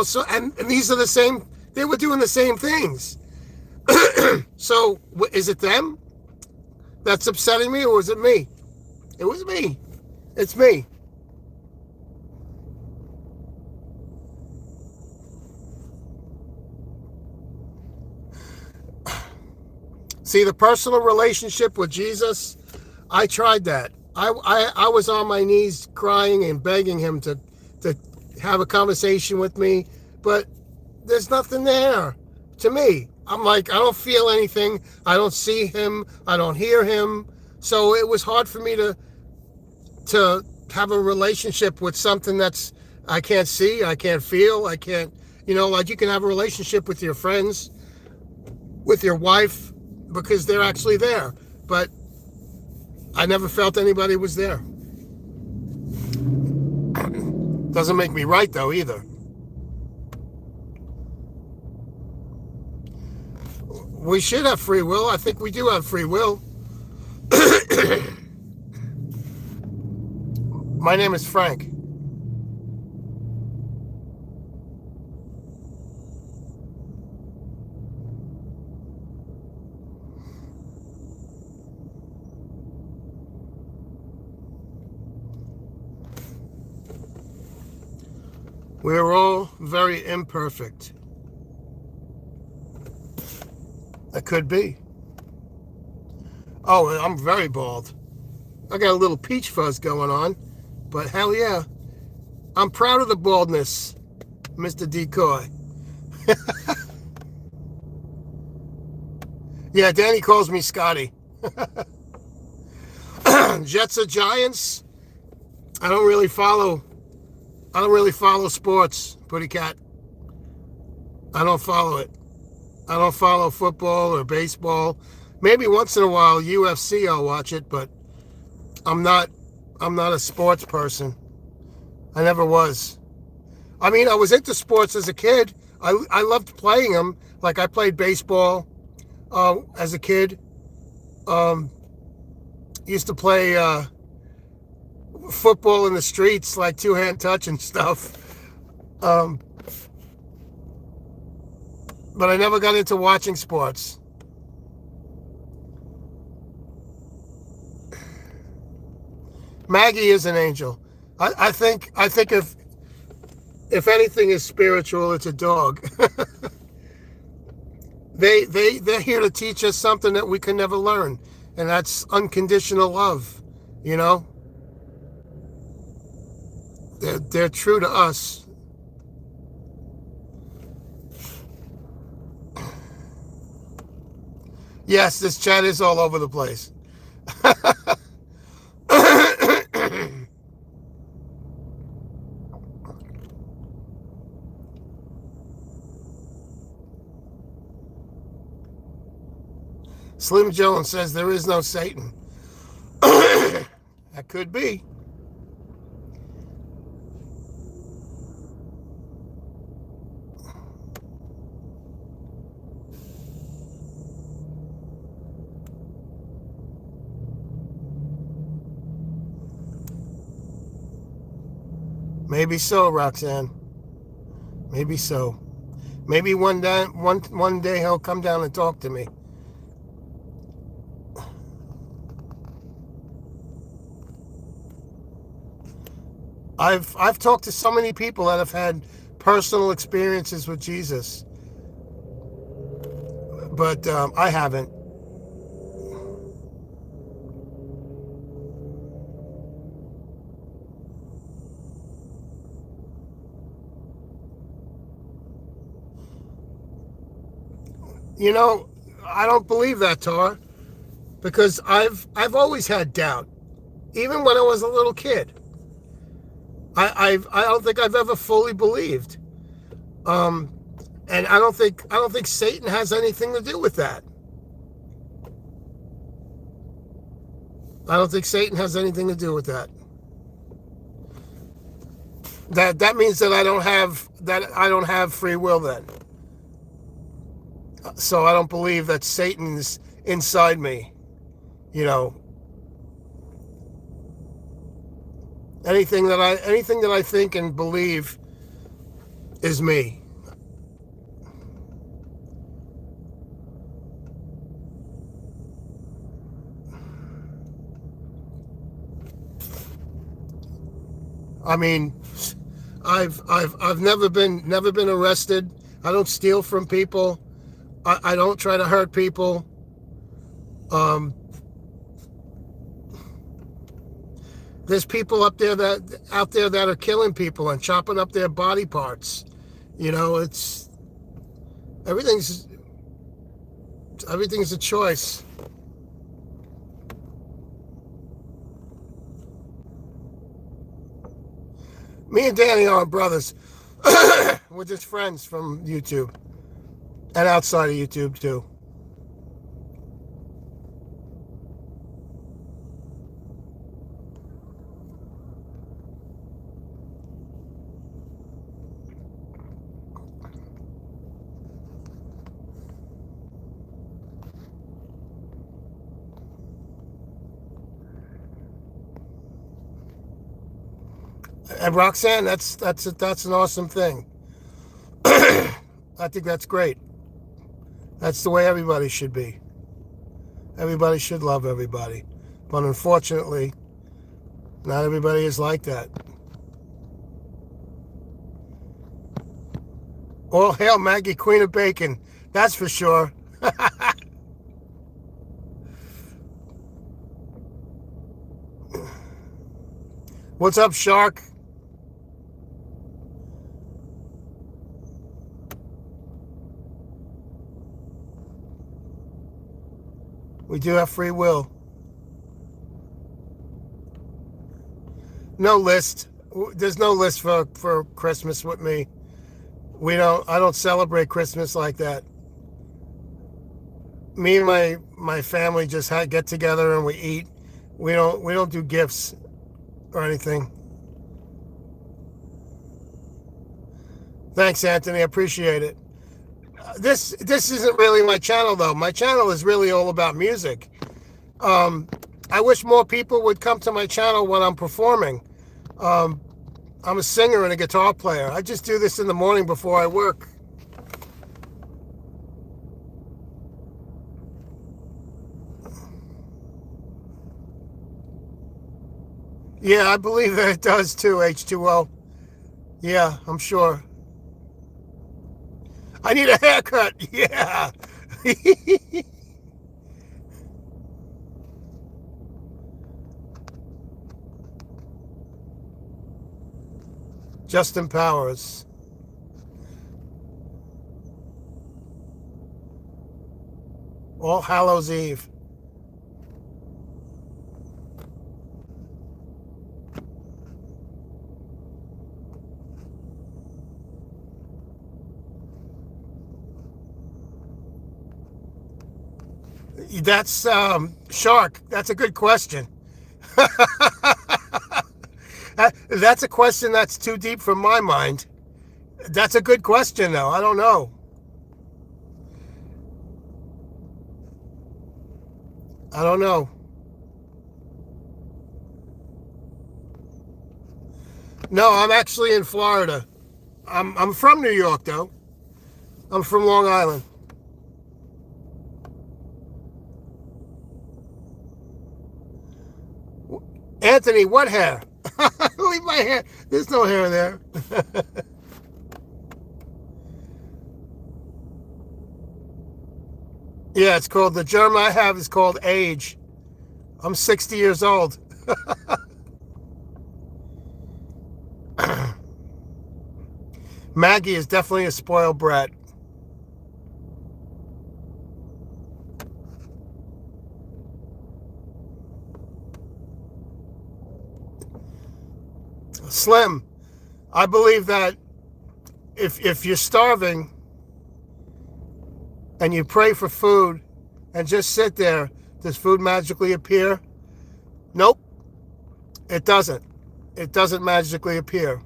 So and these are the same. They were doing the same things. So is it them that's upsetting me, or is it me? It was me. It's me. See, the personal relationship with Jesus, I tried that. I was on my knees crying and begging him to have a conversation with me, but there's nothing there to me. I'm like, I don't feel anything. I don't see him. I don't hear him. So it was hard for me to have a relationship with something that's I can't see, I can't feel, I can't, like you can have a relationship with your friends, with your wife, because they're actually there. But I never felt anybody was there. Doesn't make me right, though, either. We should have free will. I think we do have free will. My name is Frank. We're all very imperfect. That could be. Oh, I'm very bald. I got a little peach fuzz going on, but hell yeah. I'm proud of the baldness, Mr. Decoy. Yeah, Danny calls me Scotty. Jets or Giants? I don't really follow sports, Putty Cat. I don't follow it. I don't follow football or baseball. Maybe once in a while UFC I'll watch it, but I'm not a sports person. I never was. I mean, I was into sports as a kid. I loved playing them. Like I played baseball as a kid. Used to play football in the streets, like two-hand touch and stuff. But I never got into watching sports. Maggie is an angel. I think if anything is spiritual, it's a dog. They're here to teach us something that we can never learn, and that's unconditional love. They're true to us. Yes, this chat is all over the place. Slim Jones says there is no Satan. That could be. Maybe so, Roxanne. Maybe so. Maybe one day he'll come down and talk to me. I've talked to so many people that have had personal experiences with Jesus, but I haven't. I don't believe that, Tar, because I've always had doubt, even when I was a little kid. I don't think I've ever fully believed, and I don't think Satan has anything to do with that. I don't think Satan has anything to do with that. That means that I don't have free will then. So I don't believe that Satan's inside me. Anything that I think and believe is me. I mean, I've never been arrested. I don't steal from people. I don't try to hurt people. Um, there's people out there that are killing people and chopping up their body parts. You know, it's everything's everything's a choice. Me and Danny are brothers. We're just friends from YouTube and outside of YouTube too. And Roxanne, that's an awesome thing. I think that's great. That's the way everybody should be. Everybody should love everybody. But unfortunately, not everybody is like that. All hail Maggie, Queen of Bacon. That's for sure. What's up, Shark? We do have free will. No list. There's no list for Christmas with me. I don't celebrate Christmas like that. Me and my family just get together and we eat. We don't do gifts or anything. Thanks, Anthony. I appreciate it. This isn't really my channel though. My channel is really all about music. I wish more people would come to my channel when I'm performing. I'm a singer and a guitar player. I just do this in the morning before I work. Yeah, I believe that it does too, H2O. Yeah, I'm sure. I need a haircut. Yeah. Justin Powers. All Hallows Eve. That's Shark. That's a good question. That's a question that's too deep for my mind. That's a good question, though. I don't know. I don't know. No, I'm actually in Florida. I'm from New York, though. I'm from Long Island. Anthony, what hair? Leave my hair. There's no hair there. Yeah, it's called, the germ I have is called age. I'm 60 years old. Maggie is definitely a spoiled brat. Slim, I believe that if you're starving and you pray for food and just sit there, does food magically appear? Nope, it doesn't. It doesn't magically appear.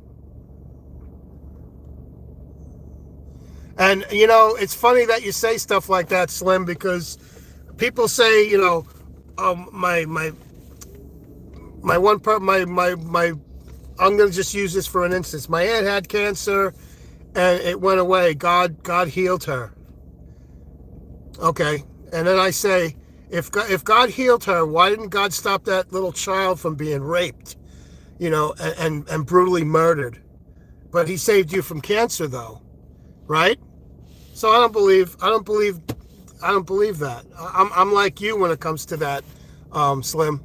And, you know, it's funny that you say stuff like that, Slim, because people say, you know, my I'm going to just use this for an instance. My aunt had cancer and it went away. God healed her. Okay. And then I say, if God healed her, why didn't God stop that little child from being raped, and brutally murdered? But he saved you from cancer though, right? So I don't believe that. I'm like you when it comes to that, Slim.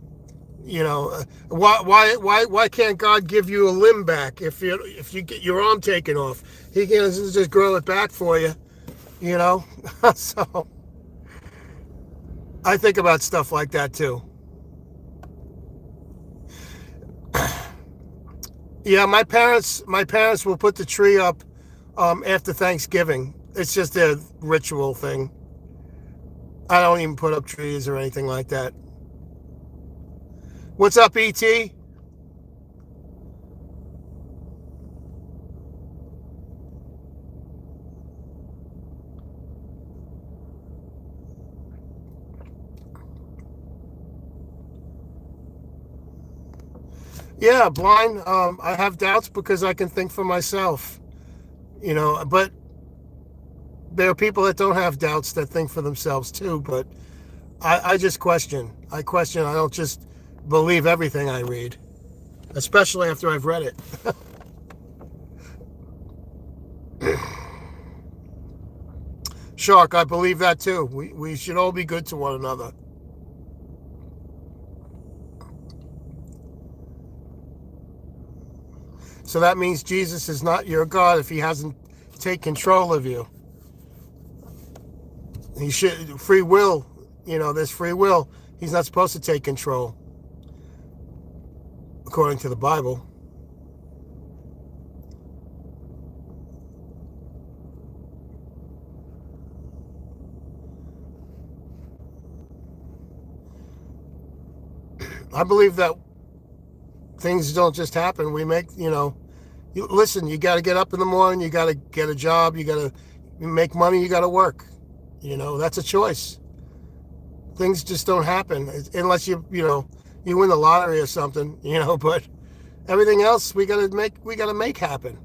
Why can't God give you a limb back if you get your arm taken off? He can just grow it back for you, So I think about stuff like that too. Yeah, my parents will put the tree up after Thanksgiving. It's just a ritual thing. I don't even put up trees or anything like that. What's up, E.T.? Yeah, blind. I have doubts because I can think for myself, but there are people that don't have doubts that think for themselves too, but I just question. I question. I don't just believe everything I read, especially after I've read it. Shark, I believe that too. We should all be good to one another. So that means Jesus is not your God if he hasn't taken control of you. He should, free will, there's free will. He's not supposed to take control, according to the Bible. I believe that things don't just happen. We make, listen, you got to get up in the morning, you got to get a job, you got to make money, you got to work. That's a choice. Things just don't happen unless you win the lottery or something, but everything else we got to make happen.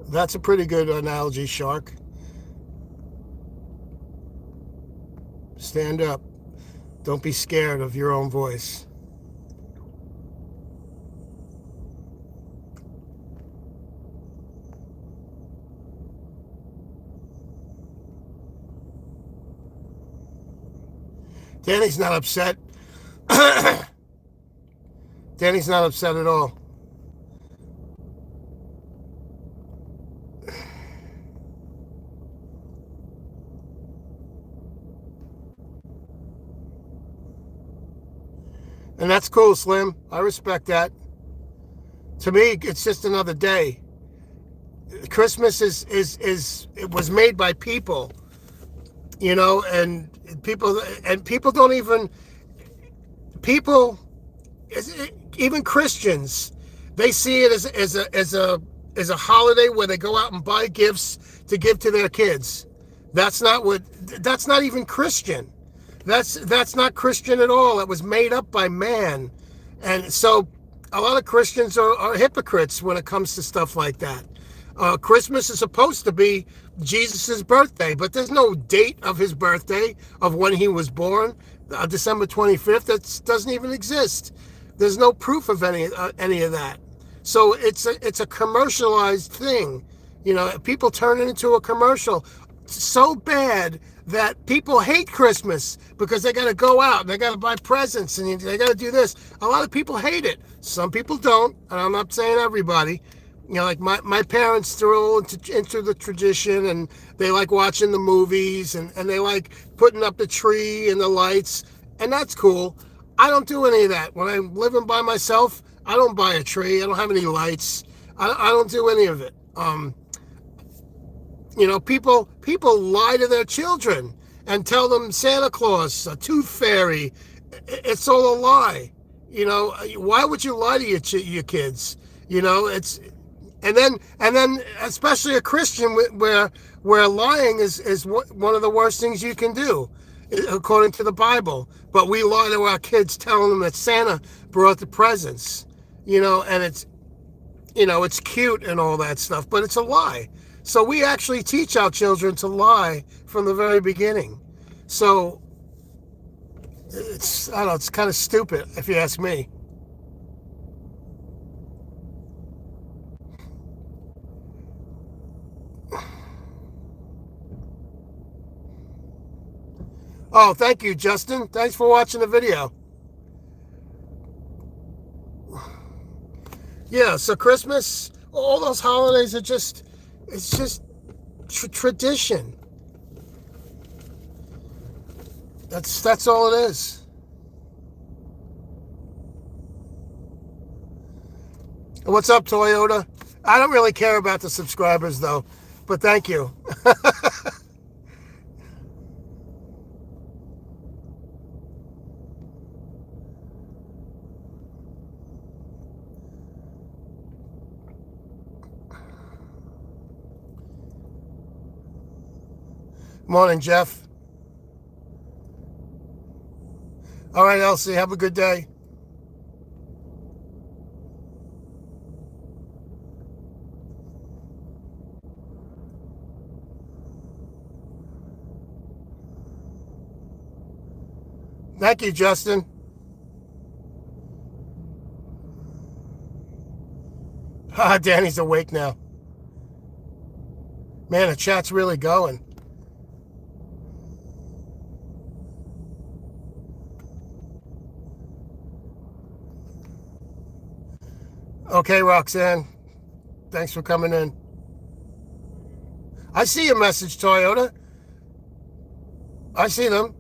That's a pretty good analogy, Shark. Stand up. Don't be scared of your own voice. Danny's not upset. Danny's not upset at all. And that's cool, Slim. I respect that. To me, it's just another day. Christmas is it was made by people, and people don't even even Christians, they see it as a holiday where they go out and buy gifts to give to their kids. That's not even Christian. That's not Christian at all. It was made up by man. And so a lot of Christians are hypocrites when it comes to stuff like that. Christmas is supposed to be Jesus' birthday, but there's no date of his birthday, of when he was born. December 25th, that doesn't even exist. There's no proof of any of that. So it's a commercialized thing. People turn it into a commercial so bad that people hate Christmas because they got to go out and they got to buy presents and they got to do this. A lot of people hate it. Some people don't, and I'm not saying everybody. Like my parents throw into the tradition, and they like watching the movies, and they like putting up the tree and the lights, and that's cool. I don't do any of that. When I'm living by myself, I don't buy a tree. I don't have any lights. I don't do any of it. You know, people lie to their children and tell them Santa Claus, a tooth fairy. It's all a lie. You know, why would you lie to your kids? You know, it's and then especially a Christian where lying is one of the worst things you can do, according to the Bible. But we lie to our kids, telling them that Santa brought the presents. You know, and it's cute and all that stuff, but it's a lie. So we actually teach our children to lie from the very beginning. So I don't know, it's kind of stupid if you ask me. Oh, thank you, Justin. Thanks for watching the video. Yeah, so Christmas, all those holidays it's just tradition. That's all it is. What's up, Toyota? I don't really care about the subscribers though, but thank you. Morning, Jeff. All right, Elsie, have a good day. Thank you, Justin. Ah, Danny's awake now. Man, the chat's really going. Okay, Roxanne. Thanks for coming in. I see your message, Toyota. I see them.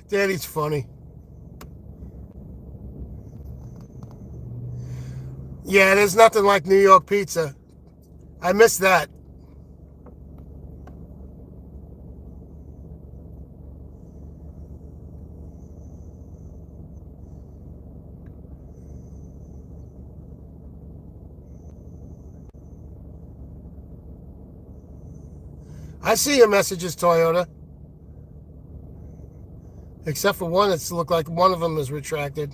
Danny's funny. Yeah, there's nothing like New York pizza. I miss that. I see your messages, Toyota. Except for one, it's looked like one of them is retracted.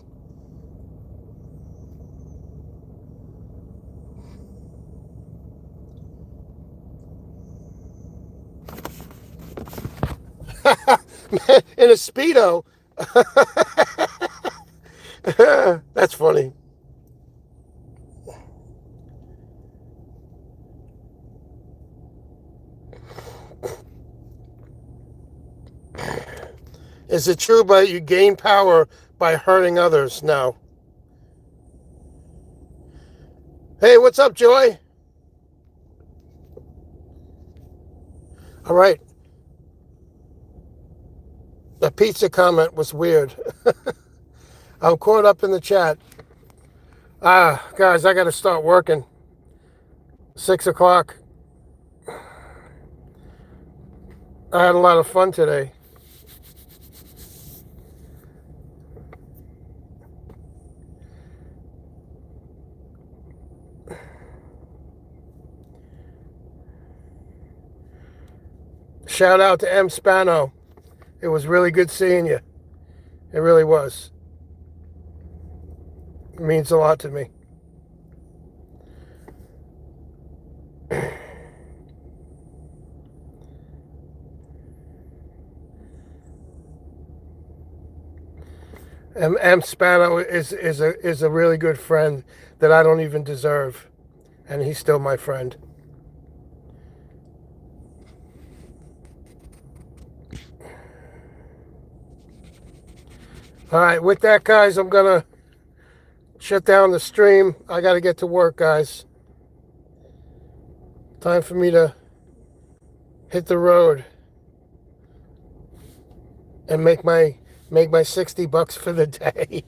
In a Speedo. That's funny. Is it true but you gain power by hurting others? No. Hey, what's up, Joy? All right. The pizza comment was weird. I'm caught up in the chat. Guys, I got to start working. 6 o'clock. I had a lot of fun today. Shout out to M. Spano. It was really good seeing you. It really was. It means a lot to me. M. Spano is a really good friend that I don't even deserve, and he's still my friend. All right, with that, guys, I'm gonna shut down the stream. I got to get to work, guys. Time for me to hit the road and make my $60 for the day.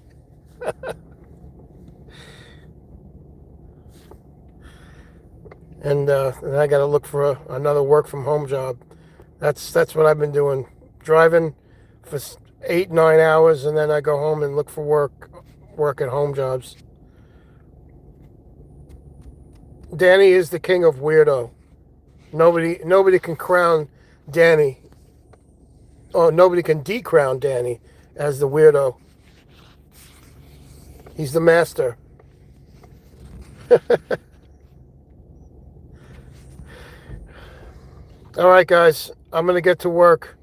and I got to look for another work from home job. That's what I've been doing, driving for 8-9 hours, and then I go home and look for work at home jobs. Danny is the king of weirdo. Nobody can crown Danny. Oh, nobody can decrown Danny as the weirdo. He's the master. All right, guys. I'm going to get to work.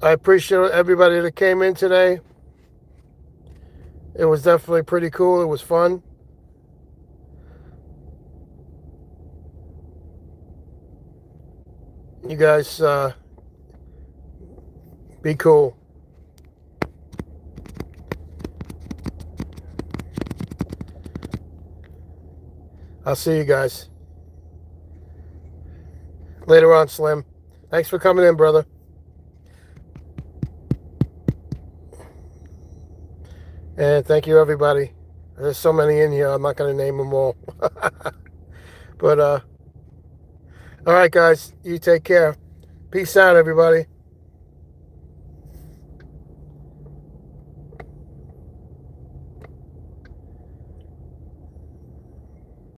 I appreciate everybody that came in today. It was definitely pretty cool. It was fun. You guys be cool. I'll see you guys later on, Slim. Thanks for coming in, brother. And thank you, everybody. There's so many in here, I'm not going to name them all. But, all right, guys, you take care. Peace out, everybody.